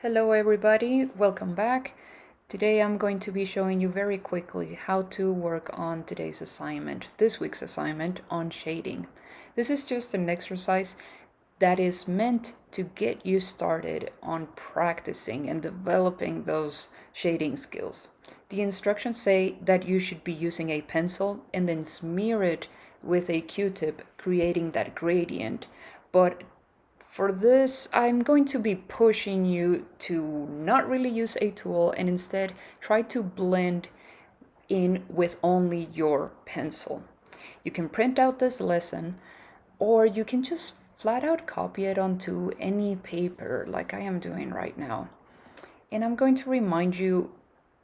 Hello everybody, welcome back. Today I'm going to be showing you very quickly how to work on this week's assignment on shading. This is just an exercise that is meant to get you started on practicing and developing those shading skills. The instructions say that you should be using a pencil and then smear it with a Q-tip, creating that gradient. But for this, I'm going to be pushing you to not really use a tool and instead try to blend in with only your pencil. You can print out this lesson or you can just flat out copy it onto any paper like I am doing right now. And I'm going to remind you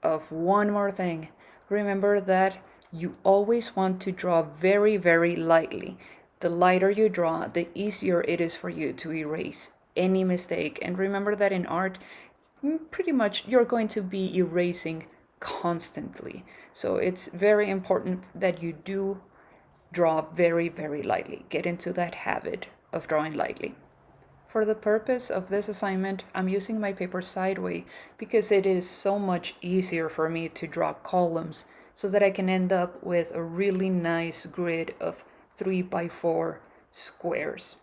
of one more thing. Remember that you always want to draw very, very lightly. The lighter you draw, the easier it is for you to erase any mistake. And remember that in art, pretty much you're going to be erasing constantly. So it's very important that you do draw very, very lightly. Get into that habit of drawing lightly. For the purpose of this assignment, I'm using my paper sideways because it is so much easier for me to draw columns so that I can end up with a really nice grid of 3x4 squares.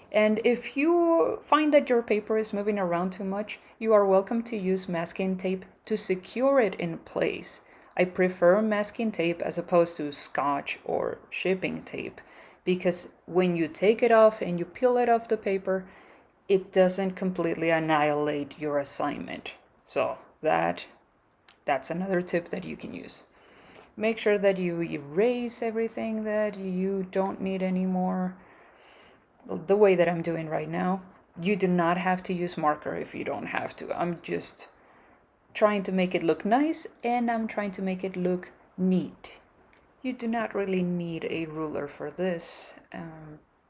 And if you find that your paper is moving around too much, you are welcome to use masking tape to secure it in place. I prefer masking tape as opposed to scotch or shipping tape because when you take it off and you peel it off the paper, it doesn't completely annihilate your assignment. So that's another tip that you can use. Make sure that you erase everything that you don't need anymore, the way that I'm doing right now. You do not have to use marker if you don't have to. I'm just trying to make it look nice and I'm trying to make it look neat. You do not really need a ruler for this.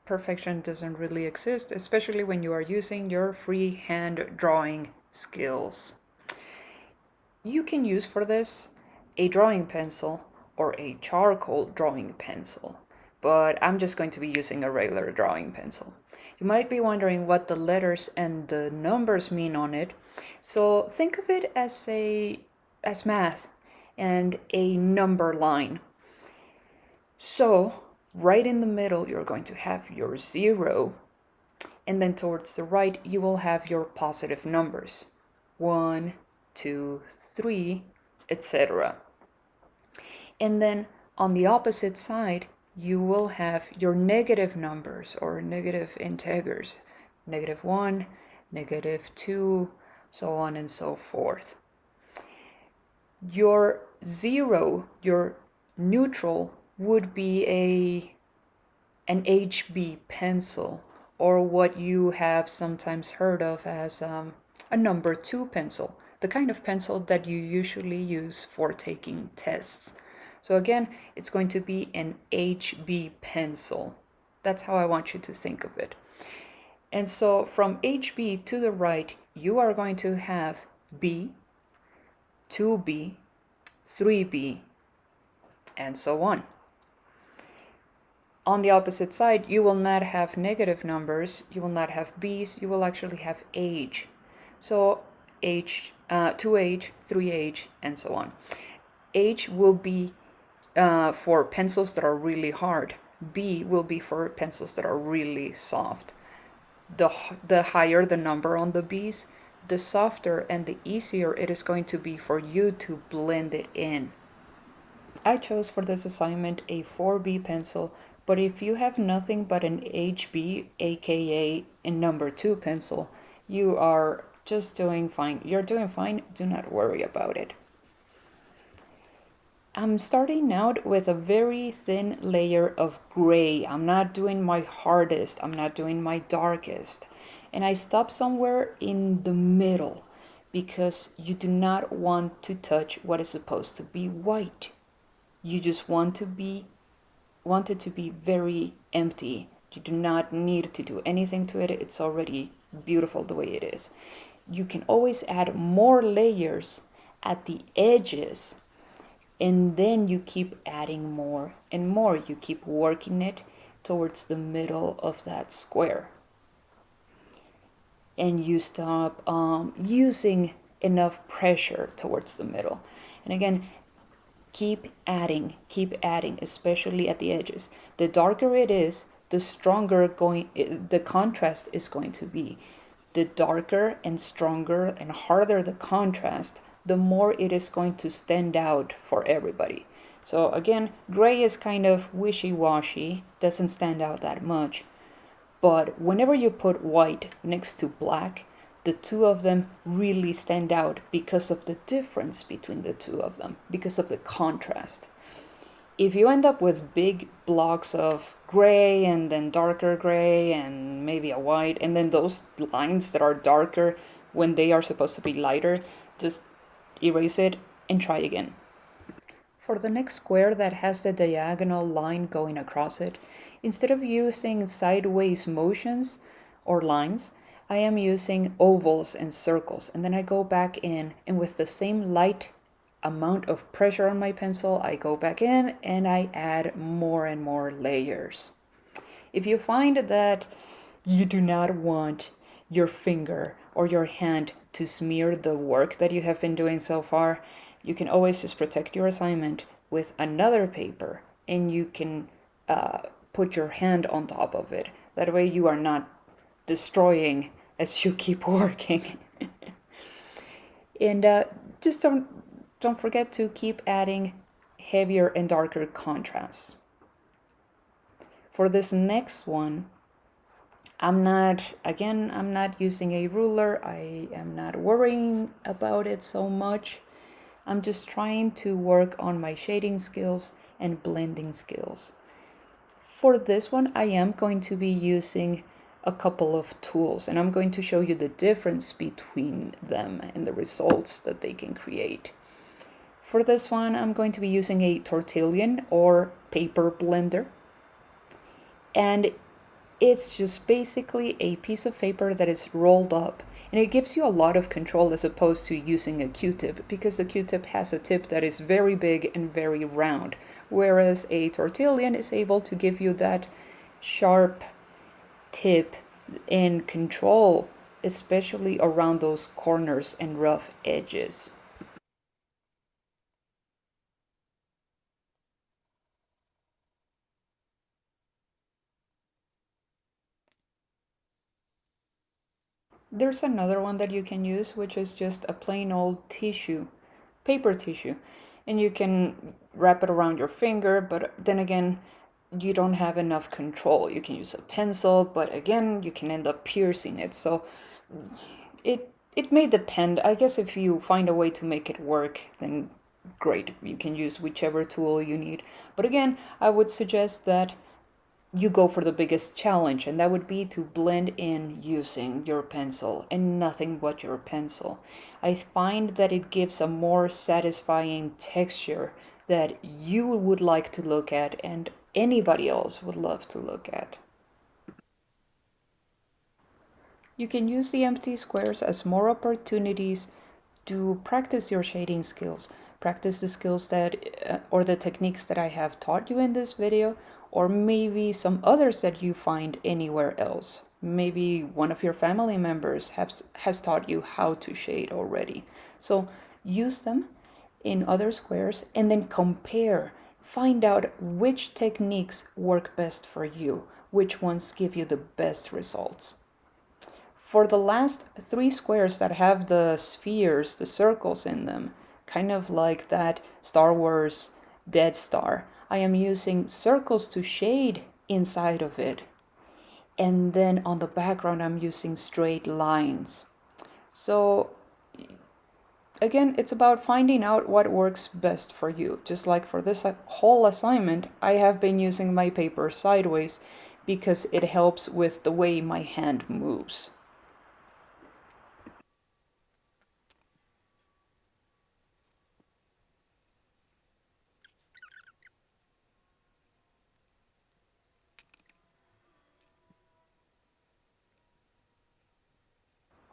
Perfection doesn't really exist, especially when you are using your freehand drawing skills. You can use for this a drawing pencil or a charcoal drawing pencil, but I'm just going to be using a regular drawing pencil. You might be wondering what the letters and the numbers mean on it. So think of it as math and a number line. So right in the middle, you're going to have your 0, and then towards the right, you will have your positive numbers, 1, 2, 3, etc. And then on the opposite side, you will have your negative numbers or negative integers, -1, -2, so on and so forth. Your 0, your neutral, would be an HB pencil, or what you have sometimes heard of as a number 2 pencil, the kind of pencil that you usually use for taking tests. So again, it's going to be an HB pencil. That's how I want you to think of it. And so from HB to the right, you are going to have B, 2B, 3B, and so on. On the opposite side, you will not have negative numbers, you will not have B's, you will actually have H. So H, 2H, 3H, and so on. H will be for pencils that are really hard. B will be for pencils that are really soft. The higher the number on the B's, the softer and the easier it is going to be for you to blend it in. I chose for this assignment a 4B pencil, but if you have nothing but an HB, aka a number 2 pencil, you are just doing fine. You're doing fine, do not worry about it. I'm starting out with a very thin layer of gray. I'm not doing my hardest, I'm not doing my darkest. And I stop somewhere in the middle because you do not want to touch what is supposed to be white. You just want it to be very empty. You do not need to do anything to it. It's already beautiful the way it is. You can always add more layers at the edges, and then you keep adding more and more. You keep working it towards the middle of that square. and you stop using enough pressure towards the middle. And again, keep adding, especially at the edges. The darker it is, the stronger the contrast is going to be. The darker and stronger and harder the contrast, the more it is going to stand out for everybody. So again, gray is kind of wishy-washy, doesn't stand out that much. But whenever you put white next to black, the two of them really stand out because of the difference between the two of them, because of the contrast. If you end up with big blocks of gray and then darker gray and maybe a white, and then those lines that are darker when they are supposed to be lighter, just erase it and try again. For the next square that has the diagonal line going across it, instead of using sideways motions or lines, I am using ovals and circles. And then I go back in, and with the same light amount of pressure on my pencil, I go back in and I add more and more layers. If you find that you do not want your finger or your hand to smear the work that you have been doing so far, you can always just protect your assignment with another paper, and you can put your hand on top of it. That way you are not destroying as you keep working. And just don't forget to keep adding heavier and darker contrasts. For this next one, I'm not using a ruler. I am not worrying about it so much. I'm just trying to work on my shading skills and blending skills. For this one, I am going to be using a couple of tools, and I'm going to show you the difference between them and the results that they can create. For this one, I'm going to be using a tortillon or paper blender. And it's just basically a piece of paper that is rolled up, and it gives you a lot of control as opposed to using a Q-tip, because the Q-tip has a tip that is very big and very round, whereas a tortillon is able to give you that sharp tip and control, especially around those corners and rough edges. There's another one that you can use, which is just a plain old tissue, paper tissue, and you can wrap it around your finger, but then again, you don't have enough control. You can use a pencil, but again, you can end up piercing it. So it may depend. I guess if you find a way to make it work, then great. You can use whichever tool you need. But again, I would suggest that you go for the biggest challenge, and that would be to blend in using your pencil and nothing but your pencil. I find that it gives a more satisfying texture that you would like to look at and anybody else would love to look at. You can use the empty squares as more opportunities to practice your shading skills. Practice the skills or the techniques that I have taught you in this video, or maybe some others that you find anywhere else. Maybe one of your family members has taught you how to shade already. So use them in other squares and then compare. Find out which techniques work best for you, which ones give you the best results. For the last three squares that have the spheres, the circles in them, kind of like that Star Wars Death Star, I am using circles to shade inside of it. And then on the background, I'm using straight lines. So again, it's about finding out what works best for you. Just like for this whole assignment, I have been using my paper sideways because it helps with the way my hand moves.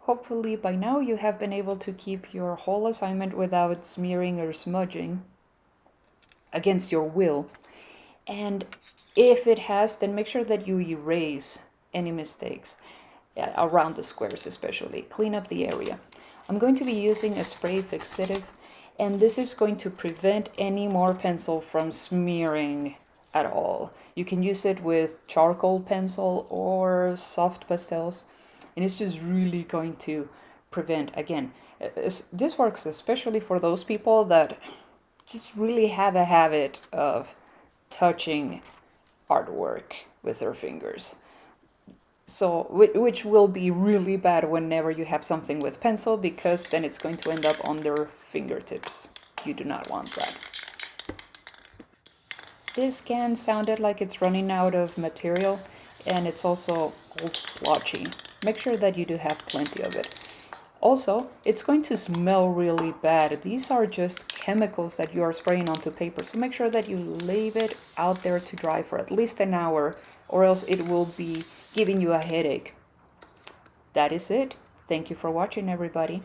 Hopefully by now you have been able to keep your whole assignment without smearing or smudging against your will. And if it has, then make sure that you erase any mistakes. around the squares especially. Clean up the area. I'm going to be using a spray fixative, and this is going to prevent any more pencil from smearing at all. You can use it with charcoal pencil or soft pastels, and it's just really going to prevent, again, this works especially for those people that just really have a habit of touching artwork with their fingers. So, which will be really bad whenever you have something with pencil, because then it's going to end up on their fingertips. You do not want that. This can sounded like it's running out of material, and it's also all splotchy. Make sure that you do have plenty of it. Also, it's going to smell really bad. These are just chemicals that you are spraying onto paper, so make sure that you leave it out there to dry for at least an hour, or else it will be giving you a headache. That is it. Thank you for watching, everybody.